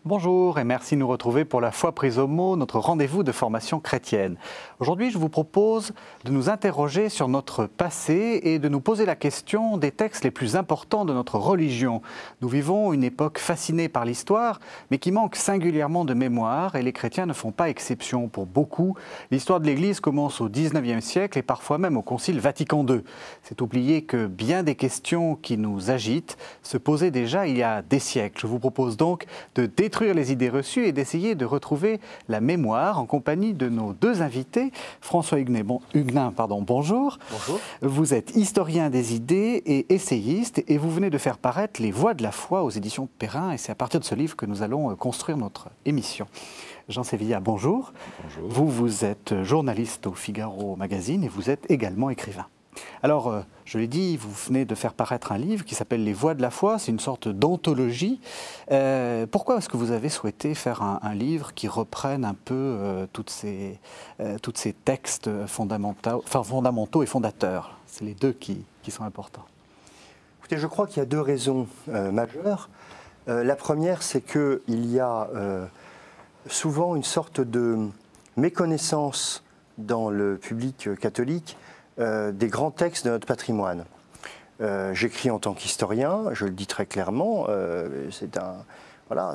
Bonjour et merci de nous retrouver pour la foi prise au mot, notre rendez-vous de formation chrétienne. Aujourd'hui, je vous propose de nous interroger sur notre passé et de nous poser la question des textes les plus importants de notre religion. Nous vivons une époque fascinée par l'histoire, mais qui manque singulièrement de mémoire et les chrétiens ne font pas exception. Pour beaucoup, l'histoire de l'Église commence au XIXe siècle et parfois même au Concile Vatican II. C'est oublier que bien des questions qui nous agitent se posaient déjà il y a des siècles. Je vous propose donc de détruire les idées reçues et d'essayer de retrouver la mémoire en compagnie de nos deux invités. François Huguenin, bonjour. Bonjour. Vous êtes historien des idées et essayiste et vous venez de faire paraître Les Voix de la foi aux éditions Perrin et c'est à partir de ce livre que nous allons construire notre émission. Jean Sévilla, bonjour. Bonjour. Vous êtes journaliste au Figaro Magazine et vous êtes également écrivain. Alors, je l'ai dit, vous venez de faire paraître un livre qui s'appelle Les Voix de la foi, c'est une sorte d'anthologie. Pourquoi est-ce que vous avez souhaité faire un livre qui reprenne un peu tous ces textes fondamentaux et fondateurs? C'est les deux qui sont importants. Écoutez, je crois qu'il y a deux raisons majeures. La première, c'est qu'il y a souvent une sorte de méconnaissance dans le public catholique des grands textes de notre patrimoine. J'écris en tant qu'historien, je le dis très clairement,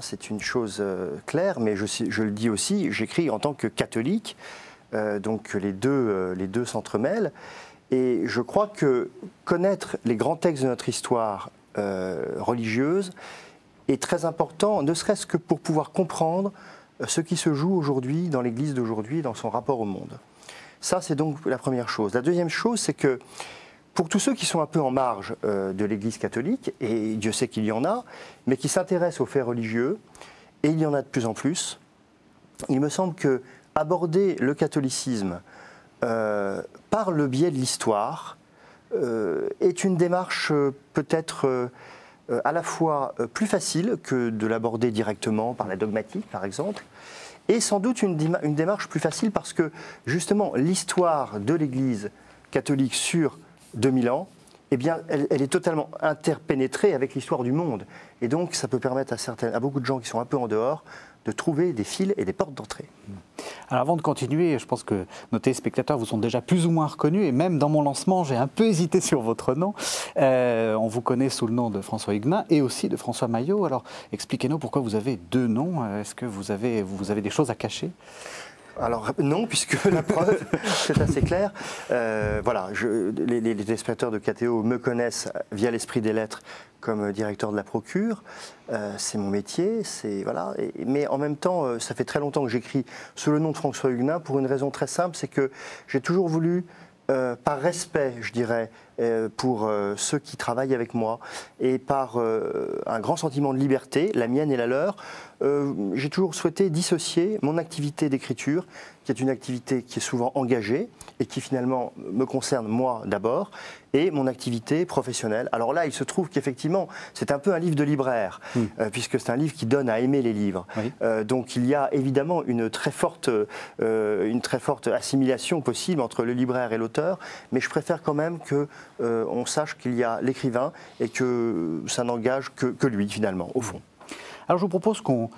c'est une chose claire, mais je le dis aussi, j'écris en tant que catholique, donc les deux s'entremêlent. Et je crois que connaître les grands textes de notre histoire religieuse est très important, ne serait-ce que pour pouvoir comprendre ce qui se joue aujourd'hui dans l'Église d'aujourd'hui, dans son rapport au monde. Ça, c'est donc la première chose. La deuxième chose, c'est que pour tous ceux qui sont un peu en marge de l'Église catholique, et Dieu sait qu'il y en a, mais qui s'intéressent aux faits religieux, et il y en a de plus en plus, il me semble que aborder le catholicisme par le biais de l'histoire est une démarche peut-être à la fois plus facile que de l'aborder directement par la dogmatique, par exemple, et sans doute une démarche plus facile parce que, justement, l'histoire de l'Église catholique sur 2000 ans, eh bien, elle est totalement interpénétrée avec l'histoire du monde. Et donc, ça peut permettre à beaucoup de gens qui sont un peu en dehors de trouver des fils et des portes d'entrée. Alors avant de continuer, je pense que nos téléspectateurs vous ont déjà plus ou moins reconnus, et même dans mon lancement, j'ai un peu hésité sur votre nom. On vous connaît sous le nom de François Huguenin et aussi de François Maillot. Alors expliquez-nous pourquoi vous avez deux noms. Est-ce que vous avez des choses à cacher ? Alors non, puisque la preuve, c'est assez clair. Voilà, les téléspectateurs de KTO me connaissent via l'Esprit des Lettres comme directeur de la Procure. C'est mon métier, voilà. Mais en même temps, ça fait très longtemps que j'écris sous le nom de François Huguenin pour une raison très simple, c'est que j'ai toujours voulu, par respect, je dirais, pour ceux qui travaillent avec moi et par un grand sentiment de liberté, la mienne et la leur, j'ai toujours souhaité dissocier mon activité d'écriture, qui est une activité qui est souvent engagée et qui finalement me concerne moi d'abord, et mon activité professionnelle. Alors là, il se trouve qu'effectivement, c'est un peu un livre de libraire, puisque c'est un livre qui donne à aimer les livres. Oui. Donc il y a évidemment une très forte assimilation possible entre le libraire et l'auteur, mais je préfère quand même qu'on sache qu'il y a l'écrivain et que ça n'engage que lui finalement, au fond. Alors je vous propose qu'on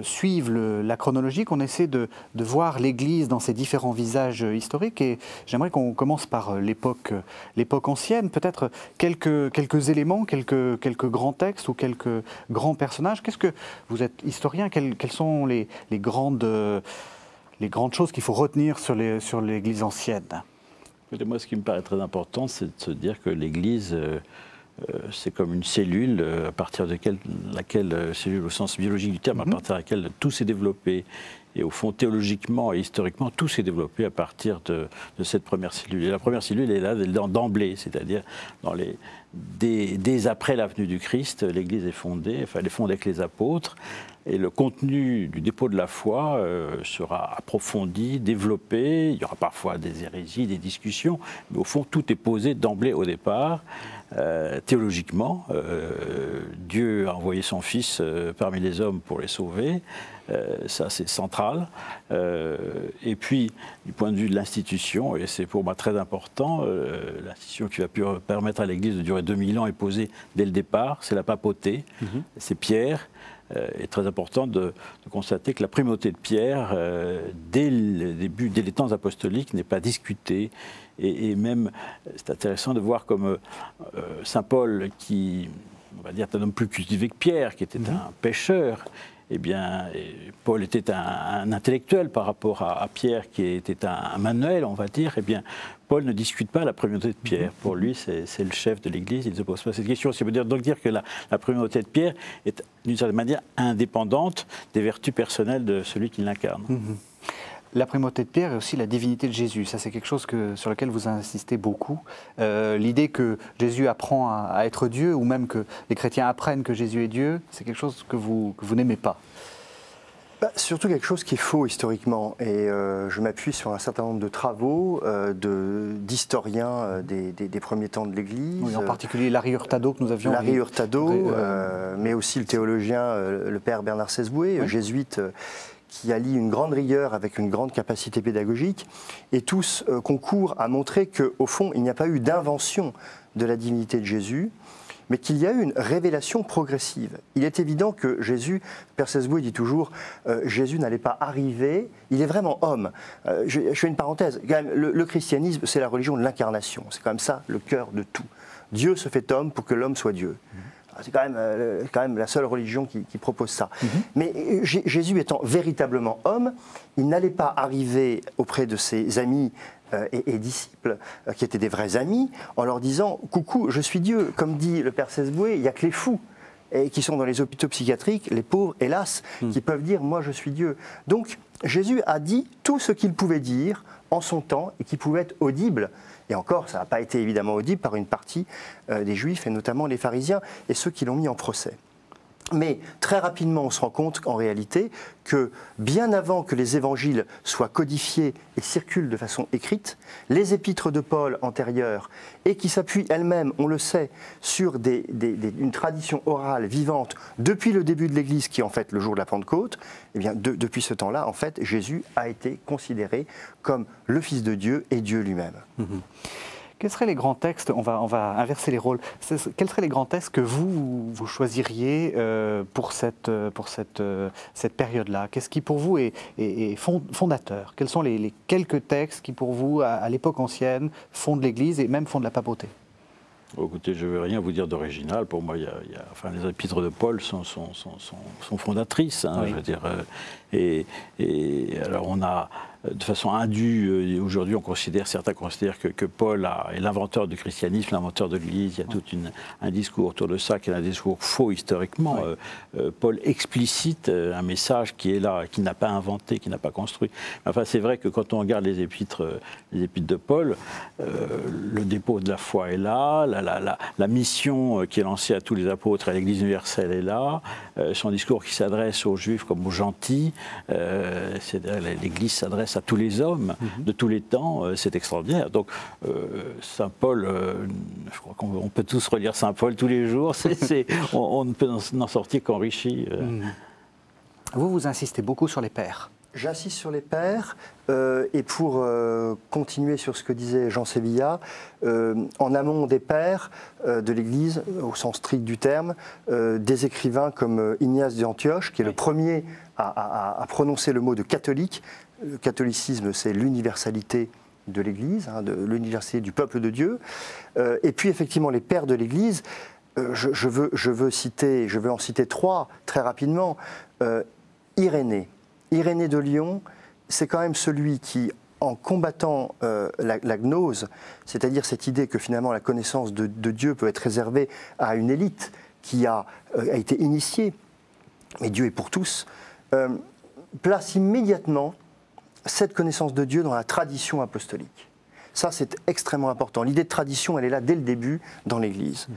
suive la chronologie, qu'on essaie de voir l'Église dans ses différents visages historiques, et j'aimerais qu'on commence par l'époque ancienne, peut-être quelques éléments, quelques grands textes ou quelques grands personnages. Qu'est-ce que vous êtes historien, quelles sont les grandes choses qu'il faut retenir sur l'Église ancienne? Moi, ce qui me paraît très important, c'est de se dire que l'Église, c'est comme une cellule, à partir de laquelle, cellule au sens biologique du terme, à partir de laquelle tout s'est développé. Et au fond, théologiquement et historiquement, tout s'est développé à partir de cette première cellule. Et la première cellule est là d'emblée, c'est-à-dire dès après la venue du Christ, l'Église est fondée, enfin, elle est fondée avec les apôtres. Et le contenu du dépôt de la foi sera approfondi, développé. Il y aura parfois des hérésies, des discussions, mais au fond, tout est posé d'emblée au départ. Théologiquement, Dieu a envoyé son Fils parmi les hommes pour les sauver. Ça, c'est central. Et puis, du point de vue de l'institution, et c'est pour moi très important, l'institution qui va permettre à l'Église de durer 2000 ans est posée dès le départ, c'est la papauté, c'est Pierre. est très important de constater que la primauté de Pierre, dès le début, dès les temps apostoliques, n'est pas discutée. Et même, c'est intéressant de voir comme saint Paul, qui, on va dire, est un homme plus cultivé que Pierre, qui était un pêcheur, eh bien, Paul était un intellectuel par rapport à Pierre, qui était un manuel, on va dire. Eh bien, Paul ne discute pas la primauté de Pierre. Pour lui, c'est le chef de l'Église, il ne se pose pas cette question. Ça veut donc dire que la primauté de Pierre est, d'une certaine manière, indépendante des vertus personnelles de celui qui l'incarne. La primauté de Pierre et aussi la divinité de Jésus, ça c'est quelque chose sur lequel vous insistez beaucoup. L'idée que Jésus apprend à être Dieu, ou même que les chrétiens apprennent que Jésus est Dieu, c'est quelque chose que vous n'aimez pas. Surtout quelque chose qui est faux historiquement, et je m'appuie sur un certain nombre de travaux d'historiens des premiers temps de l'Église. Oui, en particulier Larry Hurtado que nous avions. Larry Hurtado, mais aussi le théologien, le père Bernard Sesboué, jésuite, qui allie une grande rigueur avec une grande capacité pédagogique, et tous concourent à montrer qu'au fond, il n'y a pas eu d'invention de la divinité de Jésus, mais qu'il y a eu une révélation progressive. Il est évident que Jésus, Père Sesboué dit toujours, Jésus n'allait pas arriver, il est vraiment homme. Je fais une parenthèse, quand même, le christianisme, c'est la religion de l'incarnation, c'est quand même ça le cœur de tout. Dieu se fait homme pour que l'homme soit Dieu. C'est quand même la seule religion qui propose ça. Mais Jésus étant véritablement homme, il n'allait pas arriver auprès de ses amis et disciples, qui étaient des vrais amis, en leur disant « Coucou, je suis Dieu ». Comme dit le père Sesboué, il n'y a que les fous et qui sont dans les hôpitaux psychiatriques, les pauvres, hélas, qui peuvent dire « Moi, je suis Dieu ». Donc, Jésus a dit tout ce qu'il pouvait dire en son temps et qui pouvait être audible. Et encore, ça n'a pas été évidemment audible par une partie des Juifs, et notamment les pharisiens, et ceux qui l'ont mis en procès. Mais très rapidement, on se rend compte en réalité que bien avant que les évangiles soient codifiés et circulent de façon écrite, les épîtres de Paul antérieures, et qui s'appuient elles-mêmes, on le sait, sur une tradition orale vivante depuis le début de l'Église, qui est en fait le jour de la Pentecôte, eh bien, depuis ce temps-là, en fait, Jésus a été considéré comme le Fils de Dieu et Dieu lui-même. Quels seraient les grands textes, on va inverser les rôles, quels seraient les grands textes que vous choisiriez pour cette période-là? Qu'est-ce qui pour vous est fondateur? Quels sont les quelques textes qui pour vous, à l'époque ancienne, fondent l'Église et même fondent la papauté? Bon, écoutez, je ne vais rien vous dire d'original. Pour moi, enfin, les épîtres de Paul sont fondatrices. Hein, je veux dire, et alors on a, de façon indue, aujourd'hui, certains considèrent que Paul est l'inventeur du christianisme, l'inventeur de l'Église. Il y a tout un discours autour de ça, qui est un discours faux historiquement. Paul explicite un message qui est là, qui n'a pas inventé, qui n'a pas construit. Enfin, c'est vrai que quand on regarde les épîtres de Paul, le dépôt de la foi est là, la mission qui est lancée à tous les apôtres, à l'Église universelle est là, son discours qui s'adresse aux Juifs comme aux gentils, l'Église s'adresse à tous les hommes de tous les temps, c'est extraordinaire. Donc, Saint Paul, je crois qu'on peut tous relire Saint Paul tous les jours, on ne peut n'en sortir qu'enrichi. Vous insistez beaucoup sur les pères. J'insiste sur les pères, et pour continuer sur ce que disait Jean Sévilla, en amont des pères de l'Église, au sens strict du terme, des écrivains comme Ignace d'Antioche, qui est le premier à prononcer le mot de catholique. Le catholicisme, c'est l'universalité de l'Église, hein, de l'universalité du peuple de Dieu. Et puis effectivement, les pères de l'Église, je veux en citer trois très rapidement. Irénée de Lyon, c'est quand même celui qui, en combattant la gnose, c'est-à-dire cette idée que finalement la connaissance de Dieu peut être réservée à une élite qui a été initiée, mais Dieu est pour tous, place immédiatement cette connaissance de Dieu dans la tradition apostolique. Ça, c'est extrêmement important. L'idée de tradition, elle est là dès le début dans l'Église.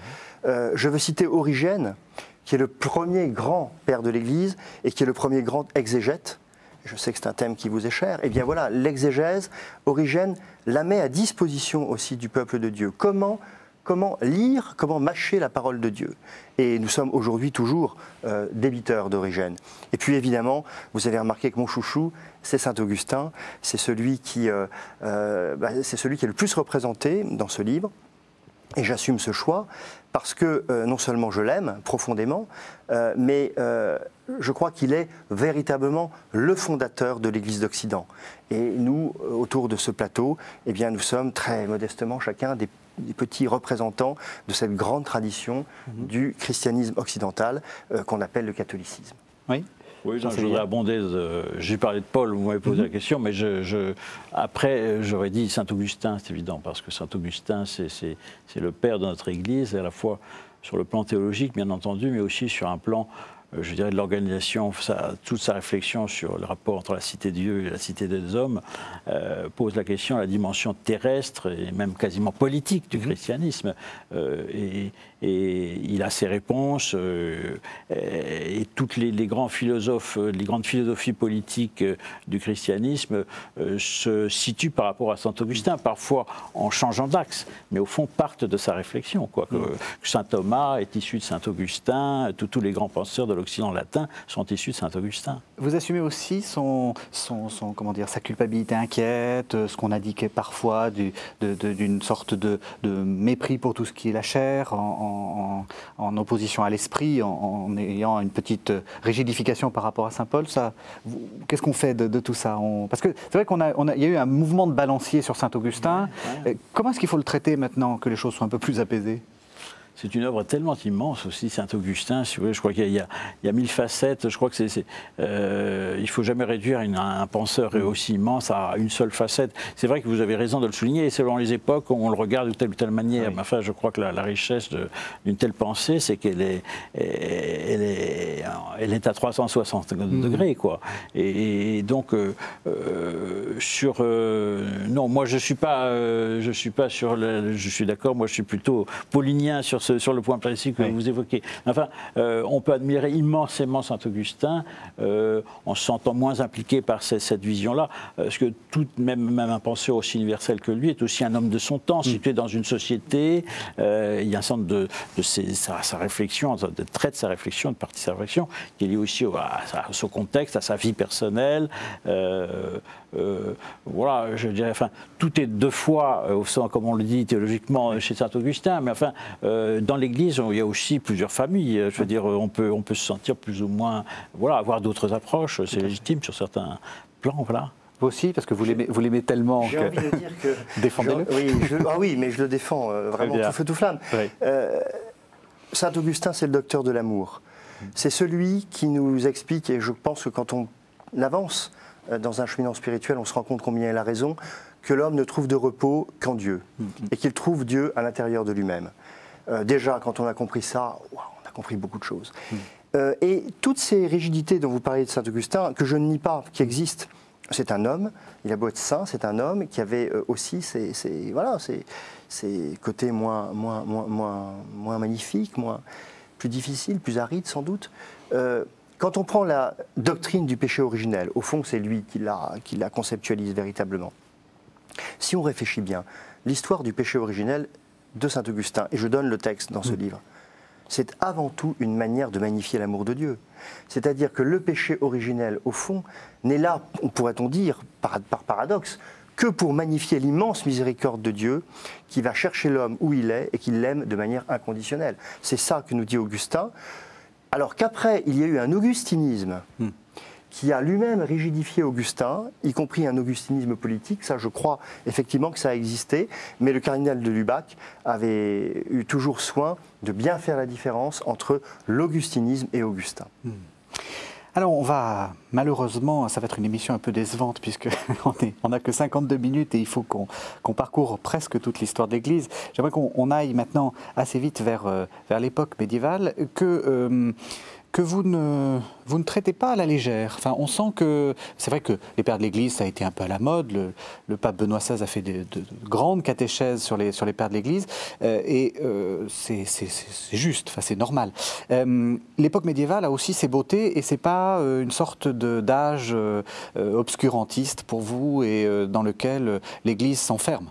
Je veux citer Origène, qui est le premier grand père de l'Église et qui est le premier grand exégète. Je sais que c'est un thème qui vous est cher. Eh bien voilà, l'exégèse, Origène la met à disposition aussi du peuple de Dieu. Comment lire, comment mâcher la parole de Dieu. Et nous sommes aujourd'hui toujours débiteurs d'Origène. Et puis évidemment, vous avez remarqué que mon chouchou, c'est Saint-Augustin. C'est celui qui est le plus représenté dans ce livre. Et j'assume ce choix parce que non seulement je l'aime profondément, mais je crois qu'il est véritablement le fondateur de l'Église d'Occident. Et nous, autour de ce plateau, eh bien, nous sommes très modestement chacun des petits représentants de cette grande tradition du christianisme occidental qu'on appelle le catholicisme. Oui. Oui, non, je voudrais abonder. J'ai parlé de Paul, vous m'avez posé la question, mais après, j'aurais dit Saint-Augustin, c'est évident, parce que Saint-Augustin, c'est le père de notre Église, à la fois sur le plan théologique, bien entendu, mais aussi sur un plan, je dirais, de l'organisation. Toute sa réflexion sur le rapport entre la cité de Dieu et la cité des hommes pose la question de la dimension terrestre et même quasiment politique du christianisme. Et il a ses réponses, et toutes les grands philosophes, les grandes philosophies politiques du christianisme se situent par rapport à saint Augustin, parfois en changeant d'axe, mais au fond partent de sa réflexion. Que saint Thomas est issu de saint Augustin, tous les grands penseurs de l'Occident latin sont issus de saint Augustin. Vous assumez aussi comment dire, sa culpabilité inquiète, ce qu'on indiquait parfois d'une sorte de mépris pour tout ce qui est la chair, en opposition à l'esprit, en ayant une petite rigidification par rapport à saint Paul. Qu'est-ce qu'on fait de tout ça? Parce que c'est vrai qu'il y a eu un mouvement de balancier sur saint Augustin. Ouais. Comment est-ce qu'il faut le traiter maintenant que les choses sont un peu plus apaisées? C'est une œuvre tellement immense aussi, Saint-Augustin, si vous voulez. Je crois qu'il y a 1000 facettes. Je crois que il ne faut jamais réduire un penseur aussi immense à une seule facette. C'est vrai que vous avez raison de le souligner. Et selon les époques, on le regarde de telle ou telle manière. Oui. Mais enfin, je crois que la richesse d'une telle pensée, c'est qu'elle est à 360 degrés, quoi. Et donc, non, moi, je suis d'accord. Moi, je suis plutôt paulinien sur le point précis que vous évoquez. Enfin, on peut admirer immensément Saint-Augustin en se sentant moins impliqué par cette vision-là, parce que même un penseur aussi universel que lui est aussi un homme de son temps, situé dans une société. Il y a un centre de sa réflexion, de trait de sa réflexion, de partie de sa réflexion, qui est lié aussi à son contexte, à sa vie personnelle. Voilà, je dirais, enfin, tout est deux fois, comme on le dit théologiquement, chez Saint-Augustin, mais enfin, dans l'Église, il y a aussi plusieurs familles. Je veux dire, on peut se sentir plus ou moins, voilà, avoir d'autres approches, c'est légitime sur certains plans, voilà. Vous aussi, parce que vous l'aimez tellement. J'ai envie de dire que défendez-le. Oui, mais je le défends vraiment tout feu tout flamme. Oui. Saint-Augustin, c'est le docteur de l'amour. C'est celui qui nous explique, et je pense que quand on avance dans un cheminement spirituel, on se rend compte combien il a raison, que l'homme ne trouve de repos qu'en Dieu, et qu'il trouve Dieu à l'intérieur de lui-même. Déjà, quand on a compris ça, on a compris beaucoup de choses. Et toutes ces rigidités dont vous parlez de Saint-Augustin, que je ne nie pas, qui existent, c'est un homme, il a beau être saint, c'est un homme qui avait aussi ses côtés moins magnifiques, plus difficiles, plus arides sans doute. Quand on prend la doctrine du péché originel, au fond c'est lui qui la conceptualise véritablement. Si on réfléchit bien, l'histoire du péché originel de Saint-Augustin, et je donne le texte dans ce livre, c'est avant tout une manière de magnifier l'amour de Dieu. C'est-à-dire que le péché originel, au fond, n'est là, pourrait-on dire, par paradoxe, que pour magnifier l'immense miséricorde de Dieu qui va chercher l'homme où il est et qui l'aime de manière inconditionnelle. C'est ça que nous dit Augustin. Alors qu'après, il y a eu un augustinisme qui a lui-même rigidifié Augustin, y compris un augustinisme politique. Ça, je crois effectivement que ça a existé, mais le cardinal de Lubac avait eu toujours soin de bien faire la différence entre l'augustinisme et Augustin. Alors on va, malheureusement, ça va être une émission un peu décevante puisqu'on n'a que 52 minutes et il faut qu'on parcourt presque toute l'histoire de l'Église. J'aimerais qu'on aille maintenant assez vite vers l'époque médiévale, que vous ne traitez pas à la légère. Enfin, on sent que c'est vrai que les pères de l'Église, ça a été un peu à la mode. Le pape Benoît XVI a fait de grandes catéchèses sur les pères de l'Église, et c'est juste, enfin, c'est normal. L'époque médiévale a aussi ses beautés, et c'est pas une sorte d'âge obscurantiste pour vous et dans lequel l'Église s'enferme.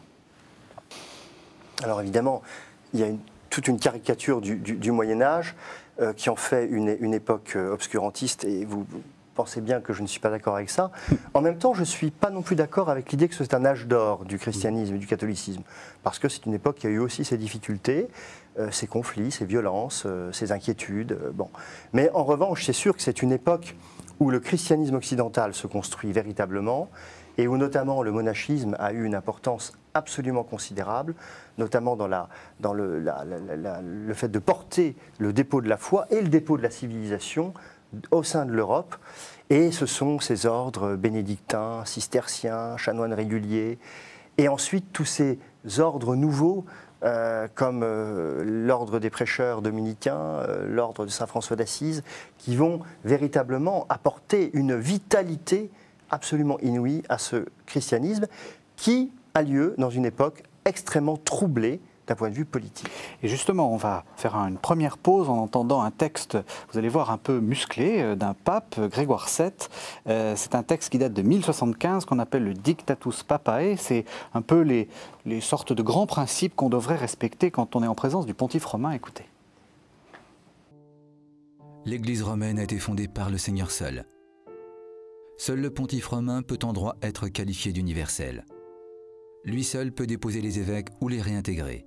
Alors évidemment, il y a toute une caricature du Moyen Âge qui en fait une époque obscurantiste, et vous pensez bien que je ne suis pas d'accord avec ça. En même temps, je ne suis pas non plus d'accord avec l'idée que c'est un âge d'or du christianisme et du catholicisme, parce que c'est une époque qui a eu aussi ses difficultés, ses conflits, ses violences, ses inquiétudes. Bon. Mais en revanche, c'est sûr que c'est une époque où le christianisme occidental se construit véritablement, et où notamment le monachisme a eu une importance absolument considérable, notamment dans le fait de porter le dépôt de la foi et le dépôt de la civilisation au sein de l'Europe. Et ce sont ces ordres bénédictins, cisterciens, chanoines réguliers, et ensuite tous ces ordres nouveaux, comme l'ordre des prêcheurs dominicains, l'ordre de Saint François d'Assise, qui vont véritablement apporter une vitalité absolument inouïe à ce christianisme qui a lieu dans une époque extrêmement troublée d'un point de vue politique. Et justement, on va faire une première pause en entendant un texte, vous allez voir, un peu musclé, d'un pape, Grégoire VII. C'est un texte qui date de 1075, qu'on appelle le Dictatus Papae. C'est un peu les sortes de grands principes qu'on devrait respecter quand on est en présence du pontife romain. Écoutez. L'Église romaine a été fondée par le Seigneur seul. Seul le pontife romain peut en droit être qualifié d'universel. Lui seul peut déposer les évêques ou les réintégrer.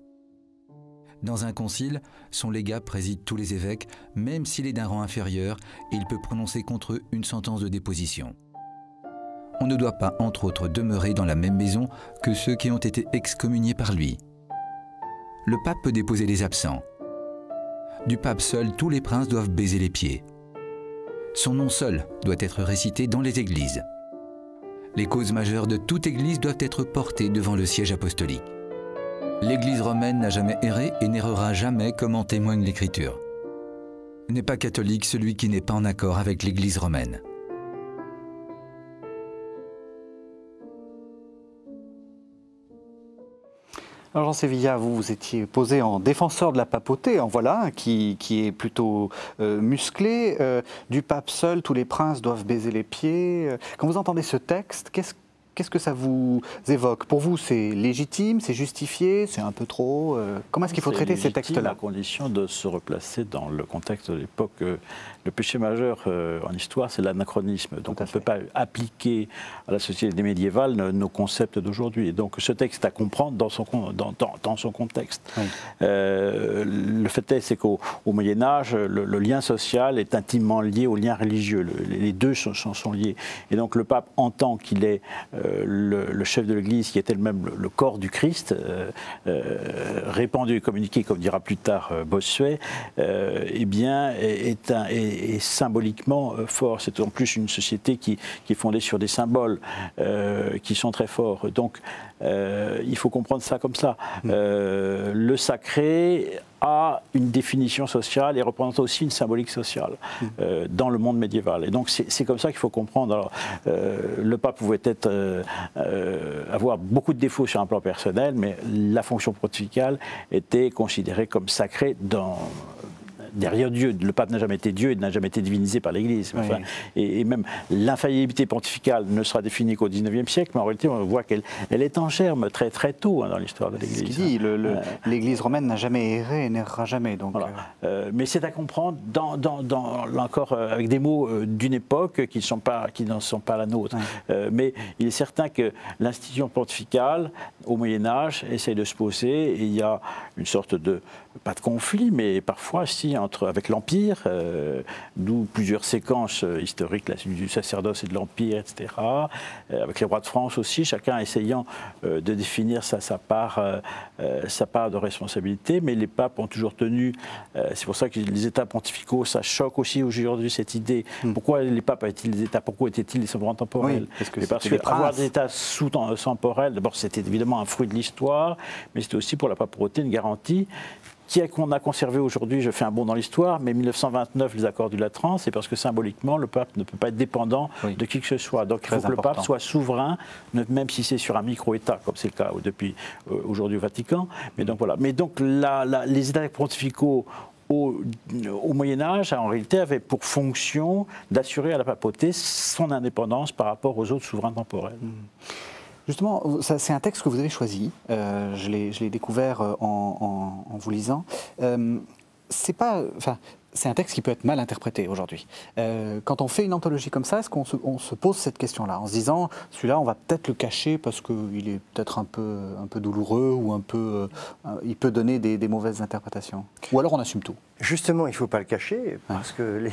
Dans un concile, son légat préside tous les évêques, même s'il est d'un rang inférieur, et il peut prononcer contre eux une sentence de déposition. On ne doit pas, entre autres, demeurer dans la même maison que ceux qui ont été excommuniés par lui. Le pape peut déposer les absents. Du pape seul, tous les princes doivent baiser les pieds. Son nom seul doit être récité dans les églises. Les causes majeures de toute église doivent être portées devant le siège apostolique. L'église romaine n'a jamais erré et n'errera jamais, comme en témoigne l'Écriture. N'est pas catholique celui qui n'est pas en accord avec l'église romaine. Alors Jean Sévilla, vous vous étiez posé en défenseur de la papauté, en voilà un qui est plutôt musclé. Du pape seul, tous les princes doivent baiser les pieds. Quand vous entendez ce texte, qu'est-ce que ça vous évoque? Pour vous, c'est légitime, c'est justifié, c'est un peu trop comment est-ce qu'il faut traiter ces textes-là? À condition de se replacer dans le contexte de l'époque. Le péché majeur en histoire, c'est l'anachronisme. Donc on ne peut pas appliquer à la société médiévale nos concepts d'aujourd'hui. Donc ce texte à comprendre dans son contexte. Oui. Le fait est, c'est qu'au Moyen-Âge, le lien social est intimement lié au lien religieux. Les deux sont liés. Et donc le pape entend qu'il est le chef de l'Église, qui était même le corps du Christ, répandu et communiqué, comme dira plus tard Bossuet, eh bien, est symboliquement fort. C'est en plus une société qui est fondée sur des symboles qui sont très forts. Donc, il faut comprendre ça comme ça. Le sacré a une définition sociale et représente aussi une symbolique sociale dans le monde médiéval. Et donc c'est comme ça qu'il faut comprendre. Alors, le pape pouvait avoir beaucoup de défauts sur un plan personnel, mais la fonction pontificale était considérée comme sacrée derrière Dieu. Le pape n'a jamais été Dieu et n'a jamais été divinisé par l'Église. Enfin, et même l'infaillibilité pontificale ne sera définie qu'au XIXe siècle, mais en réalité, on voit qu'elle est en germe très très tôt dans l'histoire de l'Église. Ce qu'il dit, l'Église romaine n'a jamais erré et n'errera jamais. Donc, voilà. Mais c'est à comprendre là encore avec des mots d'une époque qui n'en sont pas la nôtre. Mais il est certain que l'institution pontificale, au Moyen-Âge, essaie de se poser, et il y a une sorte de, pas de conflit, mais parfois, si, avec l'Empire, d'où plusieurs séquences historiques du sacerdoce et de l'Empire, etc., avec les rois de France aussi, chacun essayant de définir sa part de responsabilité, mais les papes ont toujours tenu, c'est pour ça que les États pontificaux, ça choque aussi aujourd'hui cette idée. Pourquoi les papes avaient-ils des États? Pourquoi étaient-ils des souverains temporels? Parce que avoir des États temporels, d'abord c'était évidemment un fruit de l'histoire, mais c'était aussi pour la papauté une garantie qu'on a conservé aujourd'hui. Je fais un bond dans l'histoire, mais 1929, les accords du Latran, c'est parce que symboliquement, le pape ne peut pas être dépendant de qui que ce soit. Donc il faut que le pape soit souverain, même si c'est sur un micro-État, comme c'est le cas depuis aujourd'hui au Vatican. Mais donc voilà. Mais donc les États pontificaux au Moyen-Âge, en réalité, avaient pour fonction d'assurer à la papauté son indépendance par rapport aux autres souverains temporels. Justement, c'est un texte que vous avez choisi. Je l'ai découvert en vous lisant. c'est un texte qui peut être mal interprété aujourd'hui. Quand on fait une anthologie comme ça, est-ce qu'on se pose cette question-là, en se disant, celui-là, on va peut-être le cacher parce qu'il est peut-être un peu douloureux ou il peut donner des mauvaises interprétations? Ou alors on assume tout? Justement, il ne faut pas le cacher, parce que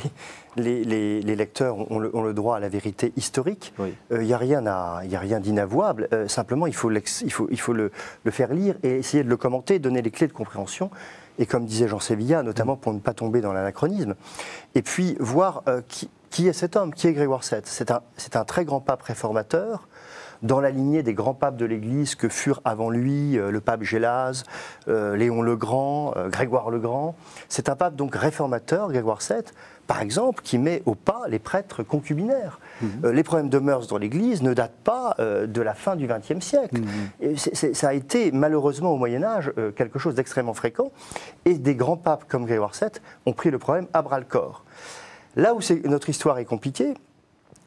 les lecteurs ont le droit à la vérité historique. Il n'y a rien d'inavouable. Simplement, il faut le faire lire et essayer de le commenter, donner les clés de compréhension. Et comme disait Jean Sévillat, notamment pour ne pas tomber dans l'anachronisme. Et puis voir qui est cet homme, qui est Grégoire VII. C'est un très grand pape réformateur, dans la lignée des grands papes de l'Église que furent avant lui le pape Gélase, Léon le Grand, Grégoire le Grand. C'est un pape donc réformateur, Grégoire VII, par exemple, qui met au pas les prêtres concubinaires. Les problèmes de mœurs dans l'Église ne datent pas de la fin du XXe siècle. Et ça a été malheureusement au Moyen-Âge quelque chose d'extrêmement fréquent. Et des grands papes comme Grégoire VII ont pris le problème à bras-le-corps. Là où notre histoire est compliquée,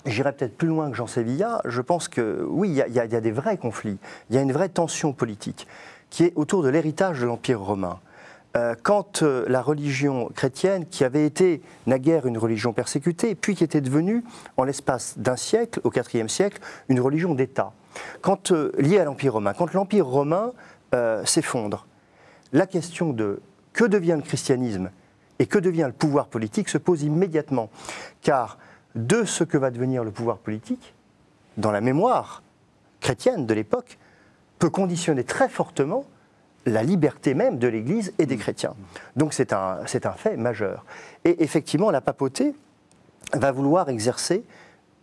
j'irai peut-être plus loin que Jean Sévillat, je pense que oui, il y a des vrais conflits, il y a une vraie tension politique qui est autour de l'héritage de l'Empire romain. Quand la religion chrétienne, qui avait été naguère une religion persécutée, puis qui était devenue, en l'espace d'un siècle, au IVe siècle, une religion d'État, liée à l'Empire romain, quand l'Empire romain s'effondre, la question de que devient le christianisme et que devient le pouvoir politique se pose immédiatement, car de ce que va devenir le pouvoir politique, dans la mémoire chrétienne de l'époque, peut conditionner très fortement la liberté même de l'Église et des chrétiens. Donc c'est un fait majeur. Et effectivement, la papauté va vouloir exercer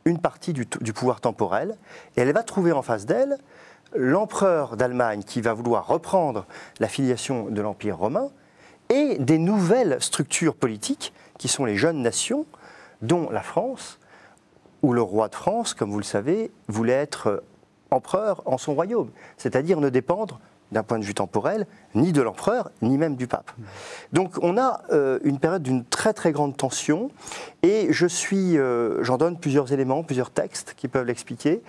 une partie du pouvoir temporel, et elle va trouver en face d'elle l'empereur d'Allemagne qui va vouloir reprendre la filiation de l'Empire romain, et des nouvelles structures politiques qui sont les jeunes nations, dont la France, où le roi de France, comme vous le savez, voulait être empereur en son royaume, c'est-à-dire ne dépendre d'un point de vue temporel, ni de l'empereur, ni même du pape. Donc on a une période d'une très très grande tension, et j'en donne plusieurs éléments, plusieurs textes qui peuvent l'expliquer,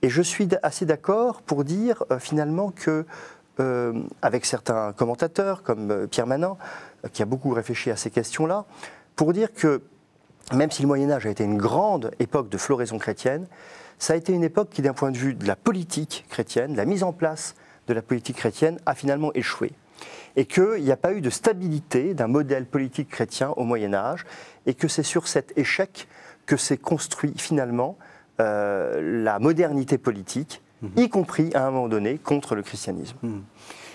et je suis assez d'accord pour dire finalement que, avec certains commentateurs comme Pierre Manin, qui a beaucoup réfléchi à ces questions-là, pour dire que même si le Moyen-Âge a été une grande époque de floraison chrétienne, ça a été une époque qui, d'un point de vue de la politique chrétienne, la mise en place de la politique chrétienne, a finalement échoué. Et qu'il n'y a pas eu de stabilité d'un modèle politique chrétien au Moyen-Âge, et que c'est sur cet échec que s'est construit finalement la modernité politique, y compris à un moment donné contre le christianisme.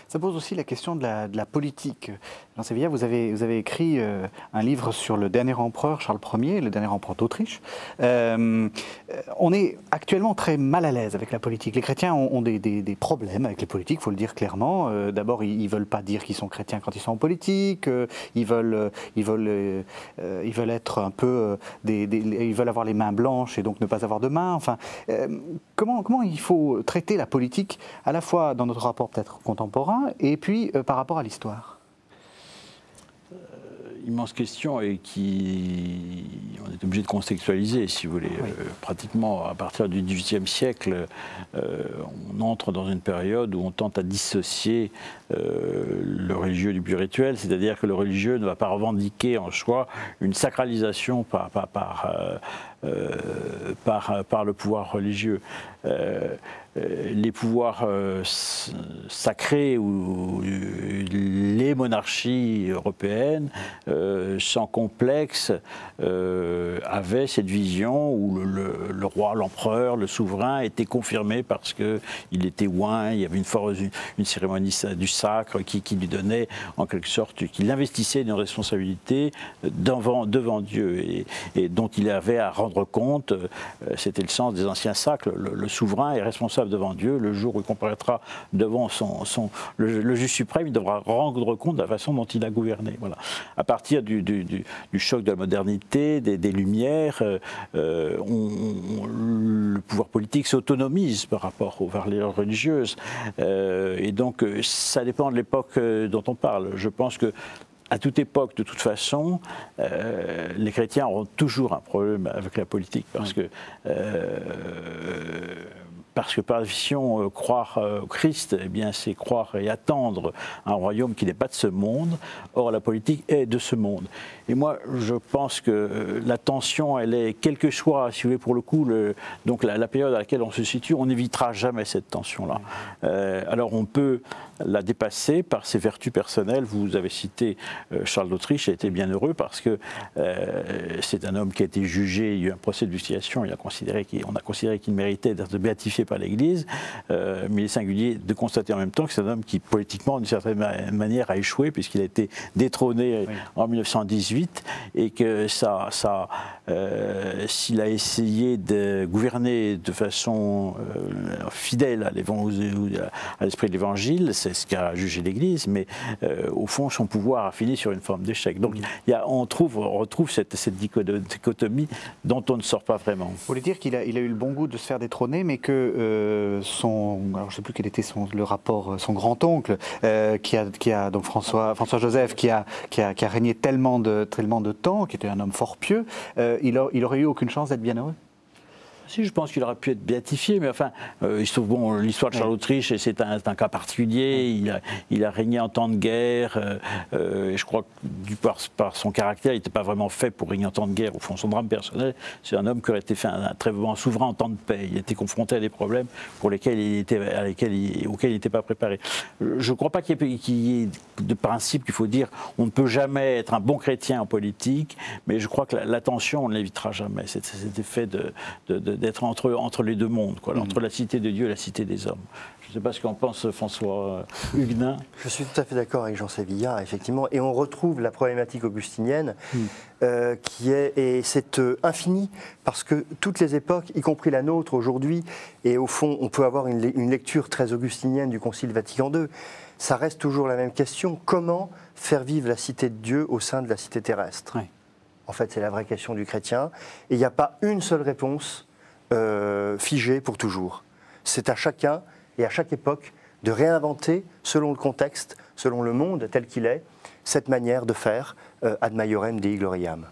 Ça pose aussi la question de la politique. Jean Sévillat, vous avez écrit un livre sur le dernier empereur, Charles Ier, le dernier empereur d'Autriche. On est actuellement très mal à l'aise avec la politique. Les chrétiens ont des problèmes avec les politiques, il faut le dire clairement. D'abord, ils ne veulent pas dire qu'ils sont chrétiens quand ils sont en politique. Ils veulent être un peu... ils veulent avoir les mains blanches et donc ne pas avoir de mains. Enfin, comment il faut traiter la politique, à la fois dans notre rapport peut-être contemporain, et puis par rapport à l'histoire? Immense question, et on est obligé de contextualiser, si vous voulez. Oui. Pratiquement, à partir du XVIIIe siècle, on entre dans une période où on tente à dissocier le religieux du spirituel, c'est-à-dire que le religieux ne va pas revendiquer en soi une sacralisation par le pouvoir religieux. Les pouvoirs sacrés ou les monarchies européennes, sans complexe, avaient cette vision où le roi, l'empereur, le souverain était confirmé parce qu'il était oint, il y avait une cérémonie du sacre qui lui donnait en quelque sorte, qui l'investissait d'une responsabilité devant Dieu et dont il avait à rendre compte. C'était le sens des anciens sacres. Le souverain est responsable devant Dieu. Le jour où il comparaîtra devant le juge suprême, il devra rendre compte de la façon dont il a gouverné. Voilà. À partir du choc de la modernité, des Lumières, le pouvoir politique s'autonomise par rapport aux valeurs religieuses. Et donc, ça dépend de l'époque dont on parle. Je pense que à toute époque, de toute façon, les chrétiens auront toujours un problème avec la politique, parce que parce que par définition, croire au Christ, eh bien, c'est croire et attendre un royaume qui n'est pas de ce monde. Or, la politique est de ce monde. Et moi, je pense que la tension, elle est, quel que soit, si vous voulez, pour le coup, donc la période à laquelle on se situe, on n'évitera jamais cette tension-là. Alors, on peut la dépasser par ses vertus personnelles. Vous avez cité Charles d'Autriche, il a été bien heureux parce que c'est un homme qui a été jugé, il y a eu un procès de justification, on a considéré qu'il méritait d'être béatifié par l'Église, mais il est singulier de constater en même temps que c'est un homme qui, politiquement, d'une certaine manière, a échoué puisqu'il a été détrôné en 1918 et que s'il a essayé de gouverner de façon fidèle à l'esprit de l'Évangile, c'est ce qu'a jugé l'Église, mais au fond, son pouvoir a fini sur une forme d'échec. Donc, on retrouve cette dichotomie dont on ne sort pas vraiment. Vous voulez dire qu'il a eu le bon goût de se faire détrôner, mais que alors je ne sais plus quel était le rapport, son grand-oncle, qui a donc François-Joseph, qui a régné tellement de temps, qui était un homme fort pieux, il aurait eu aucune chance d'être bienheureux? Si, je pense qu'il aurait pu être béatifié, mais enfin, il se trouve, bon, l'histoire de Charles d'Autriche, c'est un cas particulier. Il a régné en temps de guerre, et je crois que par son caractère, il n'était pas vraiment fait pour régner en temps de guerre. Au fond, son drame personnel, c'est un homme qui aurait été fait un très bon souverain en temps de paix. Il était confronté à des problèmes auxquels il n'était pas préparé. Je ne crois pas qu'il y ait de principe qu'il faut dire on ne peut jamais être un bon chrétien en politique, mais je crois que la tension, on ne l'évitera jamais. Cet effet d'être entre les deux mondes, entre la cité de Dieu et la cité des hommes. Je ne sais pas ce qu'en pense François Huguenin. Je suis tout à fait d'accord avec Jean Sévillat, effectivement, et on retrouve la problématique augustinienne c'est infini, parce que toutes les époques, y compris la nôtre aujourd'hui, et au fond, on peut avoir une lecture très augustinienne du Concile Vatican II, ça reste toujours la même question, comment faire vivre la cité de Dieu au sein de la cité terrestre? En fait, c'est la vraie question du chrétien, et il n'y a pas une seule réponse figé pour toujours. C'est à chacun et à chaque époque de réinventer, selon le contexte, selon le monde tel qu'il est, cette manière de faire ad maiorem Dei gloriam.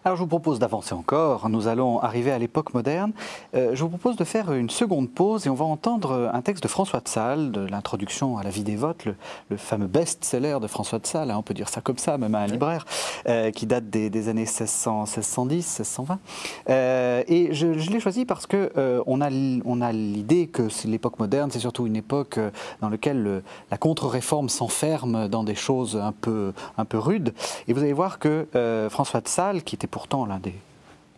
Alors je vous propose d'avancer encore, nous allons arriver à l'époque moderne. Je vous propose de faire une seconde pause et on va entendre un texte de François de Sales, de l'introduction à la vie dévote, le fameux best-seller de François de Sales, on peut dire ça comme ça, même à un libraire, qui date des années 1610, 1620. Et je l'ai choisi parce qu'on a l'idée que l'époque moderne, c'est surtout une époque dans laquelle la contre-réforme s'enferme dans des choses un peu rudes. Et vous allez voir que François de Sales, qui était pourtant l'un des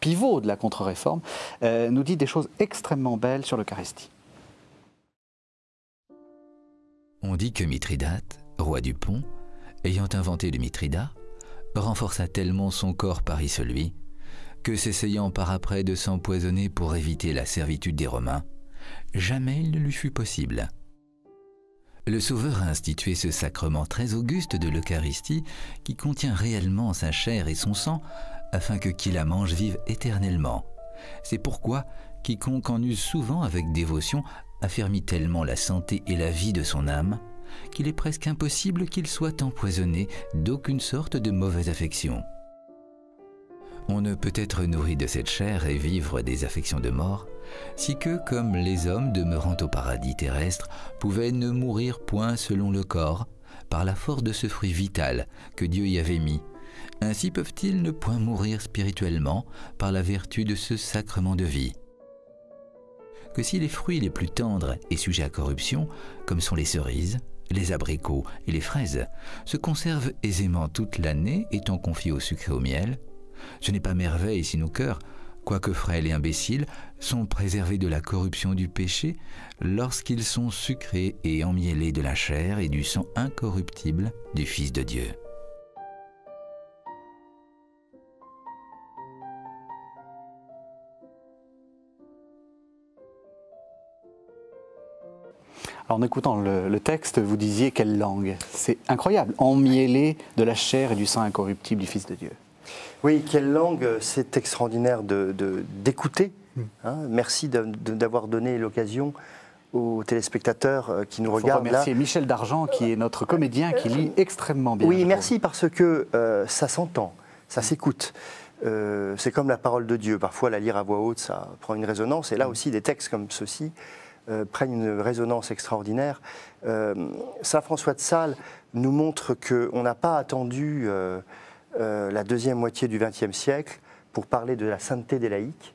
pivots de la contre-réforme, nous dit des choses extrêmement belles sur l'Eucharistie. On dit que Mithridate, roi du Pont, ayant inventé le Mithridat, renforça tellement son corps par celui que s'essayant par après de s'empoisonner pour éviter la servitude des Romains, jamais il ne lui fut possible. Le Sauveur a institué ce sacrement très auguste de l'Eucharistie qui contient réellement sa chair et son sang, afin que qui la mange vive éternellement. C'est pourquoi quiconque en use souvent avec dévotion affermit tellement la santé et la vie de son âme qu'il est presque impossible qu'il soit empoisonné d'aucune sorte de mauvaise affection. On ne peut être nourri de cette chair et vivre des affections de mort, si que, comme les hommes demeurant au paradis terrestre, pouvaient ne mourir point selon le corps, par la force de ce fruit vital que Dieu y avait mis, ainsi peuvent-ils ne point mourir spirituellement par la vertu de ce sacrement de vie. Que si les fruits les plus tendres et sujets à corruption, comme sont les cerises, les abricots et les fraises, se conservent aisément toute l'année étant confiés au sucre et au miel, ce n'est pas merveille si nos cœurs, quoique frêles et imbéciles, sont préservés de la corruption du péché lorsqu'ils sont sucrés et emmiellés de la chair et du sang incorruptible du Fils de Dieu. Alors, en écoutant le texte, vous disiez quelle langue? C'est incroyable, emmiellé de la chair et du sang incorruptible du Fils de Dieu. Oui, quelle langue, c'est extraordinaire d'écouter. Merci d'avoir donné l'occasion aux téléspectateurs qui nous regardent. Remercier Michel Dargent, qui est notre comédien, qui lit extrêmement bien. Oui, merci, parce que ça s'entend, ça s'écoute. c'est comme la parole de Dieu. Parfois, la lire à voix haute, ça prend une résonance. Et là aussi, des textes comme ceux-ci prennent une résonance extraordinaire. Saint François de Sales nous montre qu'on n'a pas attendu la deuxième moitié du XXe siècle pour parler de la sainteté des laïcs,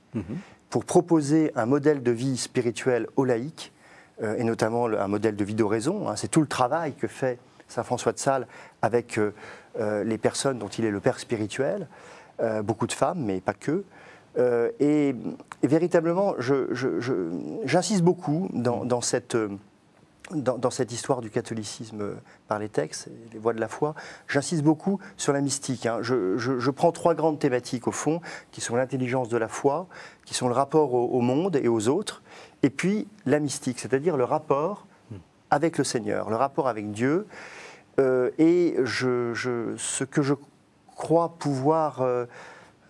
pour proposer un modèle de vie spirituelle aux laïcs, et notamment un modèle de vie d'oraison. C'est tout le travail que fait Saint François de Sales avec les personnes dont il est le père spirituel, beaucoup de femmes, mais pas que. Et véritablement, j'insiste beaucoup dans cette histoire du catholicisme par les textes, les voies de la foi, j'insiste beaucoup sur la mystique. Je prends trois grandes thématiques au fond, qui sont l'intelligence de la foi, qui sont le rapport au monde et aux autres, et puis la mystique, c'est-à-dire le rapport avec le Seigneur, le rapport avec Dieu. Et ce que je crois pouvoir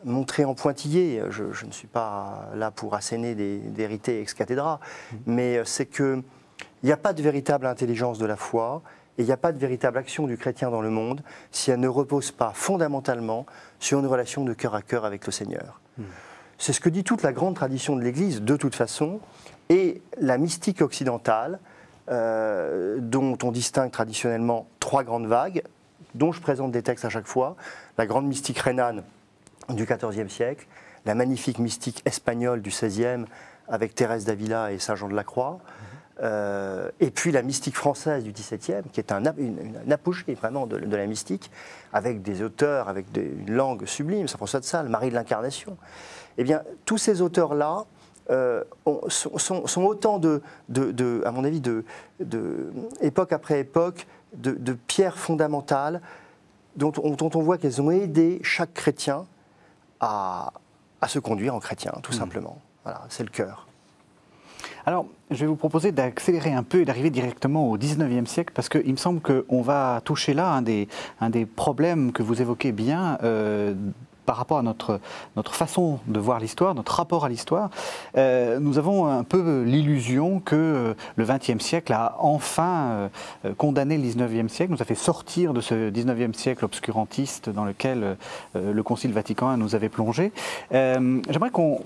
montrer en pointillé, je ne suis pas là pour asséner des vérités ex cathedra, mais c'est que il n'y a pas de véritable intelligence de la foi et il n'y a pas de véritable action du chrétien dans le monde si elle ne repose pas fondamentalement sur une relation de cœur à cœur avec le Seigneur. C'est ce que dit toute la grande tradition de l'Église, de toute façon, et la mystique occidentale, dont on distingue traditionnellement trois grandes vagues, dont je présente des textes à chaque fois. La grande mystique rhénane du XIVe siècle, la magnifique mystique espagnole du XVIe avec Thérèse d'Avila et Saint Jean de la Croix, et puis la mystique française du XVIIe, qui est un apogée vraiment de la mystique, avec des auteurs, avec une langue sublime, Saint François de Sales, Marie de l'Incarnation. Eh bien, tous ces auteurs-là sont autant à mon avis, époque après époque, de pierres fondamentales dont on voit qu'elles ont aidé chaque chrétien à se conduire en chrétien, tout simplement. Voilà, c'est le cœur. Alors, je vais vous proposer d'accélérer un peu et d'arriver directement au XIXe siècle, parce qu'il me semble qu'on va toucher là un des problèmes que vous évoquez bien par rapport à notre façon de voir l'histoire, notre rapport à l'histoire. Nous avons un peu l'illusion que le XXe siècle a enfin condamné le XIXe siècle, nous a fait sortir de ce XIXe siècle obscurantiste dans lequel le Concile Vatican I nous avait plongé. J'aimerais qu'on